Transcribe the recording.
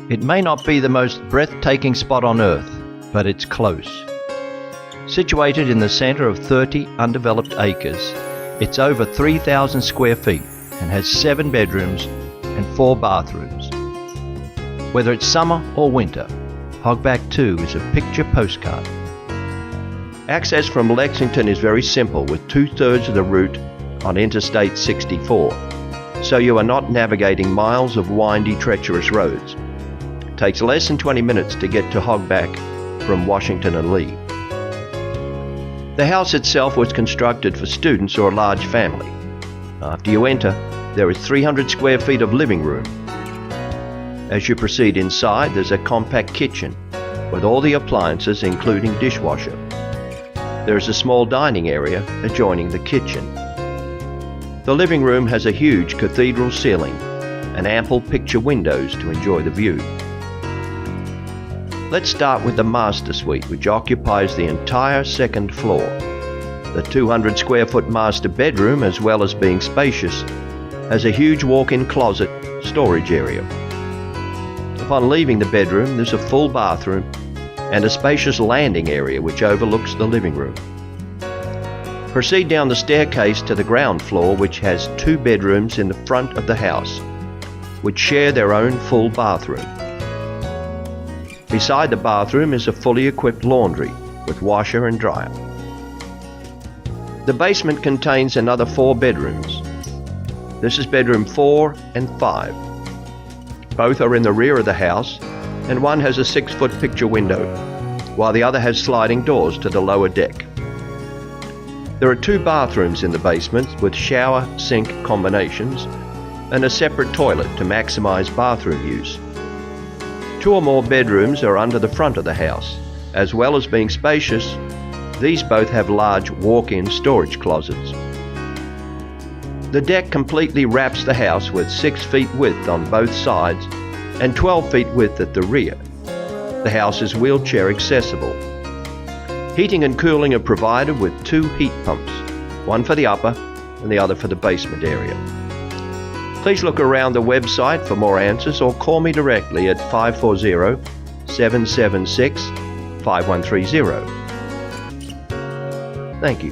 It may not be the most breathtaking spot on earth, but it's close. Situated in the center of 30 undeveloped acres, it's over 3,000 square feet and has 7 bedrooms and 4 bathrooms. Whether it's summer or winter, Hogback 2 is a picture postcard. Access from Lexington is very simple, with 2/3 of the route on Interstate 64, so you are not navigating miles of windy, treacherous roads. It takes less than 20 minutes to get to Hogback from Washington and Lee. The house itself was constructed for students or a large family. After you enter, there is 300 square feet of living room. As you proceed inside, there's a compact kitchen with all the appliances, including dishwasher. There is a small dining area adjoining the kitchen. The living room has a huge cathedral ceiling and ample picture windows to enjoy the view. Let's start with the master suite, which occupies the entire second floor. The 200 square foot master bedroom, as well as being spacious, has a huge walk-in closet storage area. Upon leaving the bedroom, there's a full bathroom and a spacious landing area which overlooks the living room. Proceed down the staircase to the ground floor, which has 2 bedrooms in the front of the house, which share their own full bathroom. Beside the bathroom is a fully equipped laundry with washer and dryer. The basement contains another 4 bedrooms. This is bedroom 4 and 5. Both are in the rear of the house, and one has a 6-foot picture window, while the other has sliding doors to the lower deck. There are 2 bathrooms in the basement with shower sink combinations and a separate toilet to maximize bathroom use. 2 or more bedrooms are under the front of the house. As well as being spacious, these both have large walk-in storage closets. The deck completely wraps the house with 6 feet width on both sides and 12 feet width at the rear. The house is wheelchair accessible. Heating and cooling are provided with 2 heat pumps, one for the upper and the other for the basement area. Please look around the website for more answers or call me directly at 540-776-5130. Thank you.